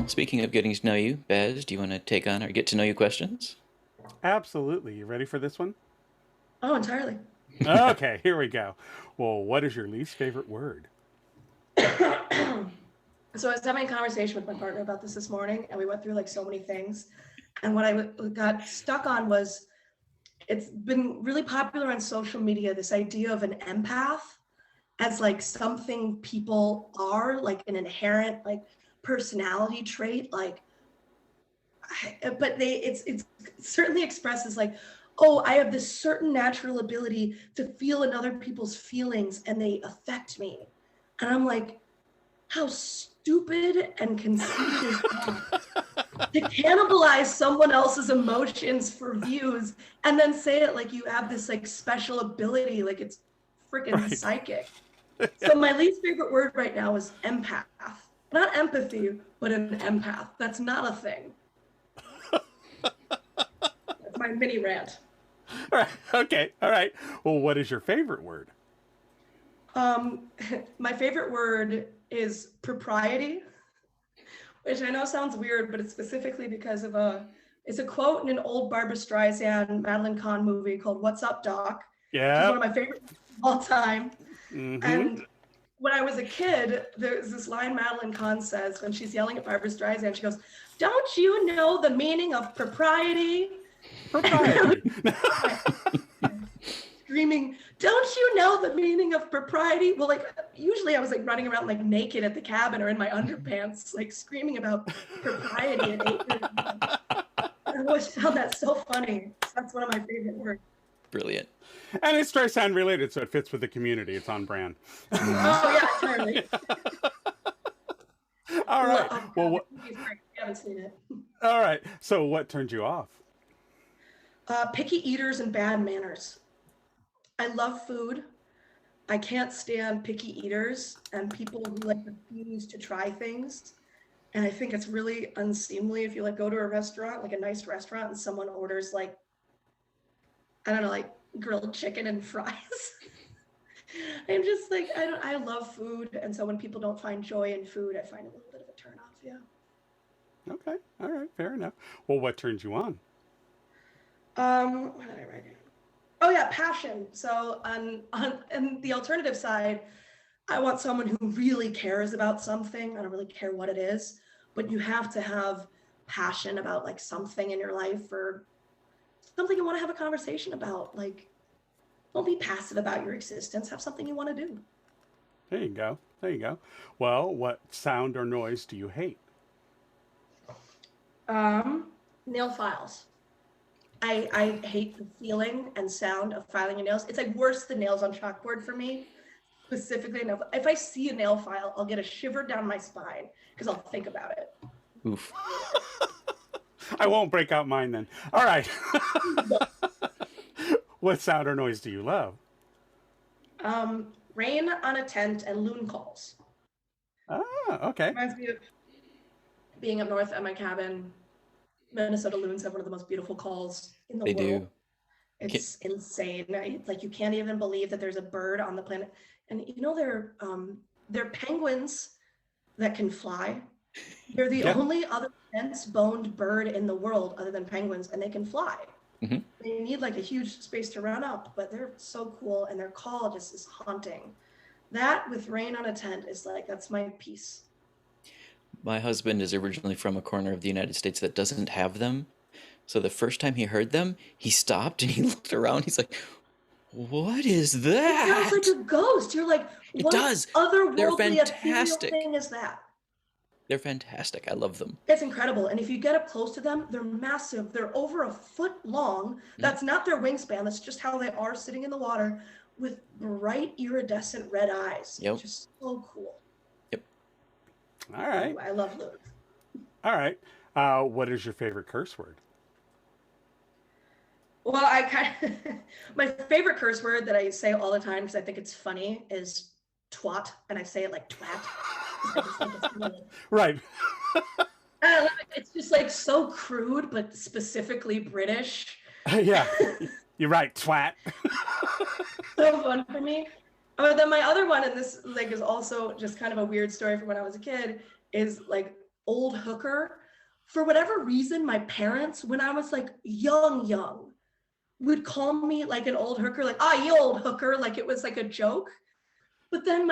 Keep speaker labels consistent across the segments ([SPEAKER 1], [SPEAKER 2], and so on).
[SPEAKER 1] Well, speaking of getting to know you, Bez, do you want to take on our get to know you questions?
[SPEAKER 2] Absolutely. You ready for this one?
[SPEAKER 3] Oh, entirely.
[SPEAKER 2] Okay, here we go. Well, what is your least favorite word?
[SPEAKER 3] So I was having a conversation with my partner about this morning, and we went through like so many things. And what got stuck on was it's been really popular on social media, this idea of an empath as like something people are, like an inherent like personality trait, like but it's certainly expresses like, oh, I have this certain natural ability to feel in other people's feelings and they affect me. And I'm like, how stupid and conceited is that? To cannibalize someone else's emotions for views and then say it like you have this like special ability, like it's freaking
[SPEAKER 2] Right.
[SPEAKER 3] psychic. So my least favorite word right now is empath. Not empathy, but an empath. That's not a thing. That's my mini rant.
[SPEAKER 2] All right. Okay. All right. Well, what is your favorite word?
[SPEAKER 3] Um, my favorite word is propriety, which I know sounds weird, but it's specifically because of it's a quote in an old Barbara Streisand, Madeline Kahn movie called What's Up, Doc, which is one
[SPEAKER 2] Yeah.
[SPEAKER 3] of my favorite of all time.
[SPEAKER 2] Mm-hmm.
[SPEAKER 3] And when I was a kid, there's this line Madeline Kahn says when she's yelling at Barbara Streisand. She goes, "Don't you know the meaning of propriety?"
[SPEAKER 2] Propriety.
[SPEAKER 3] Screaming, "Don't you know the meaning of propriety?" Well, like usually I was like running around like naked at the cabin or in my underpants, like screaming about propriety at 8 years old. I always found that so funny. That's one of my favorite words.
[SPEAKER 1] Brilliant.
[SPEAKER 2] And it's Streisand related, so it fits with the community. It's on brand.
[SPEAKER 3] Oh yeah, entirely.
[SPEAKER 2] All right.
[SPEAKER 3] Oh,
[SPEAKER 2] Well,
[SPEAKER 3] God,
[SPEAKER 2] what?
[SPEAKER 3] the movie's great. You haven't seen it.
[SPEAKER 2] All right. So, what turned you off?
[SPEAKER 3] Picky eaters and bad manners. I love food. I can't stand picky eaters and people who like refuse to try things. And I think it's really unseemly if you like go to a restaurant, like a nice restaurant, and someone orders like, I don't know, like grilled chicken and fries. I'm just like, I love food. And so when people don't find joy in food, I find it a little bit of a turn off. Yeah.
[SPEAKER 2] Okay. All right. Fair enough. Well, what turned you on?
[SPEAKER 3] What did I write here? Oh yeah, passion. So on the alternative side, I want someone who really cares about something. I don't really care what it is, but you have to have passion about like something in your life or something you want to have a conversation about. Like, don't be passive about your existence. Have something you want to do.
[SPEAKER 2] There you go. There you go. Well, what sound or noise do you hate?
[SPEAKER 3] Um, Nail files. I hate the feeling and sound of filing your nails. It's like worse than nails on chalkboard for me. Specifically, if I see a nail file, I'll get a shiver down my spine because I'll think about it.
[SPEAKER 1] Oof.
[SPEAKER 2] I won't break out mine then. All right. What sound or noise do you love?
[SPEAKER 3] Rain on a tent and loon calls.
[SPEAKER 2] Ah, okay.
[SPEAKER 3] Reminds me of being up north at my cabin. Minnesota loons have one of the most beautiful calls in the
[SPEAKER 1] They
[SPEAKER 3] world.
[SPEAKER 1] do.
[SPEAKER 3] It's insane. Like you can't even believe that there's a bird on the planet. And you know they're penguins that can fly. They're the
[SPEAKER 2] Yeah.
[SPEAKER 3] only other dense-boned bird in the world other than penguins, and they can fly.
[SPEAKER 1] Mhm.
[SPEAKER 3] They need like a huge space to run up, but they're so cool, and their call just is haunting. That with rain on a tent is like that's my piece.
[SPEAKER 1] My husband is originally from a corner of the United States that doesn't have them. So the first time he heard them, he stopped and he looked around. He's like, "What is
[SPEAKER 3] It sounds like
[SPEAKER 1] that?"
[SPEAKER 3] a ghost. You're like,
[SPEAKER 1] It
[SPEAKER 3] what
[SPEAKER 1] does. They're
[SPEAKER 3] otherworldly ethereal
[SPEAKER 1] fantastic.
[SPEAKER 3] thing is that?
[SPEAKER 1] They're fantastic. I love them.
[SPEAKER 3] It's incredible. And if you get up close to them, they're massive. They're over a foot long. That's not their wingspan. That's just how they are sitting in the water with bright iridescent red eyes.
[SPEAKER 1] Yep.
[SPEAKER 3] Just so cool.
[SPEAKER 1] Yep.
[SPEAKER 2] All right.
[SPEAKER 3] I love those.
[SPEAKER 2] All right. What is your favorite curse word?
[SPEAKER 3] Well, my favorite curse word that I say all the time because I think it's funny is twat. And I say it like twat. I just think it's really,
[SPEAKER 2] Right.
[SPEAKER 3] I love it. It's just like so crude, but specifically British.
[SPEAKER 2] Yeah. You're right, twat.
[SPEAKER 3] So fun for me. Then my other one, and this like is also just kind of a weird story from when I was a kid, is like old hooker. For whatever reason, my parents, when I was like young, would call me like an old hooker, like, ah, you old hooker, like it was like a joke. But then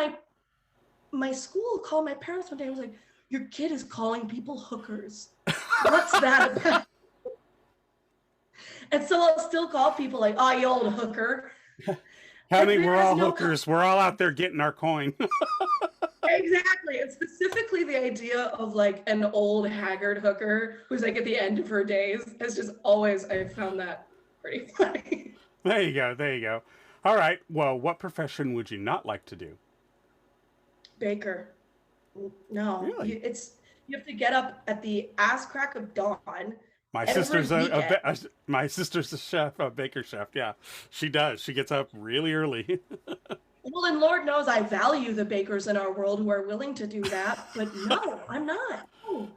[SPEAKER 3] my school called my parents one day and was like, your kid is calling people hookers. What's that about? And so I'll still call people like, oh, you old hooker.
[SPEAKER 2] Honey, we're all hookers. We're all out there getting our coin.
[SPEAKER 3] Exactly. And specifically the idea of like an old haggard hooker who's like at the end of her days has just always, I found that pretty funny.
[SPEAKER 2] There you go. There you go. All right. Well, what profession would you not like to do?
[SPEAKER 3] Baker. No,
[SPEAKER 2] Really?
[SPEAKER 3] you have to get up at the ass crack of dawn.
[SPEAKER 2] My
[SPEAKER 3] every
[SPEAKER 2] sister's
[SPEAKER 3] weekend.
[SPEAKER 2] my sister's a chef, a baker chef. Yeah, she does. She gets up really early.
[SPEAKER 3] Well, and Lord knows I value the bakers in our world who are willing to do that, but no, I'm not. No.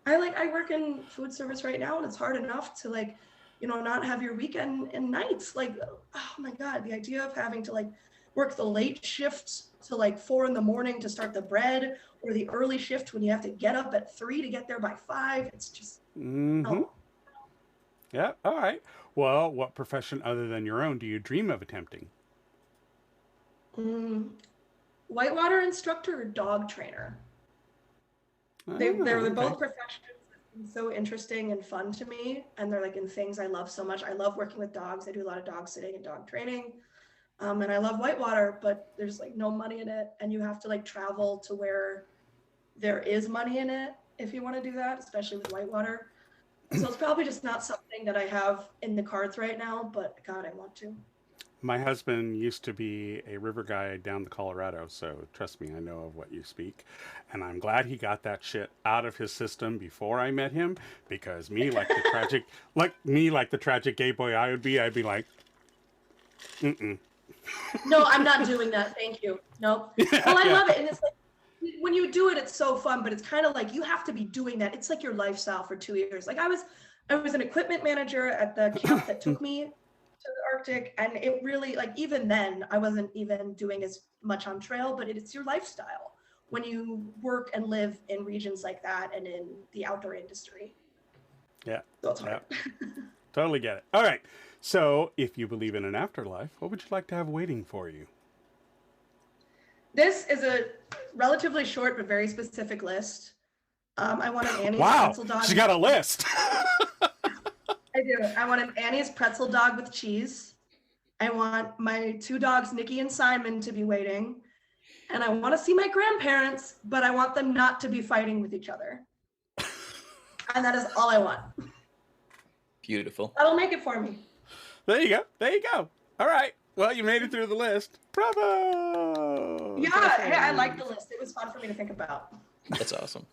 [SPEAKER 3] I work in food service right now, and it's hard enough to like, not have your weekend and nights. Like, oh my God, the idea of having to like work the late shift to like 4 a.m. to start the bread, or the early shift when you have to get up at 3 to get there by 5. It's just no.
[SPEAKER 2] Yeah. All right. Well, what profession other than your own do you dream of attempting?
[SPEAKER 3] Whitewater instructor or dog trainer. They're
[SPEAKER 2] Okay.
[SPEAKER 3] both professions that seem so interesting and fun to me, and they're like in things I love so much. I love working with dogs. I do a lot of dog sitting and dog training, and I love whitewater, but there's like no money in it, and you have to like travel to where there is money in it if you want to do that, especially with whitewater. So it's probably just not something that I have in the cards right now, but God, I want to.
[SPEAKER 2] My husband used to be a river guide down the Colorado, so trust me, I know of what you speak. And I'm glad he got that shit out of his system before I met him, because like the tragic gay boy I'd be like, mm-mm.
[SPEAKER 3] No, I'm not doing that. Thank you. Nope. Well, I
[SPEAKER 2] Yeah.
[SPEAKER 3] love it. And it's like, when you do it, it's so fun, but it's kind of like you have to be doing that. It's like your lifestyle for 2 years. Like I was an equipment manager at the camp that took me to the Arctic. And it really, like, even then I wasn't even doing as much on trail, but it's your lifestyle when you work and live in regions like that and in the outdoor industry.
[SPEAKER 2] Yeah.
[SPEAKER 3] So it's hard.
[SPEAKER 2] Yeah. Totally get it. All right. So, if you believe in an afterlife, what would you like to have waiting for you?
[SPEAKER 3] This is a relatively short but very specific list. I want an Annie's
[SPEAKER 2] Wow,
[SPEAKER 3] pretzel dog.
[SPEAKER 2] she got a list.
[SPEAKER 3] I do. I want an Annie's pretzel dog with cheese. I want my 2 dogs, Nikki and Simon, to be waiting. And I want to see my grandparents, but I want them not to be fighting with each other. And that is all I want.
[SPEAKER 1] Beautiful.
[SPEAKER 3] That'll make it for me.
[SPEAKER 2] There you go. There you go. All right. Well, you made it through the list. Bravo.
[SPEAKER 3] Yeah, I like the list. It was fun for me to think about.
[SPEAKER 1] That's awesome.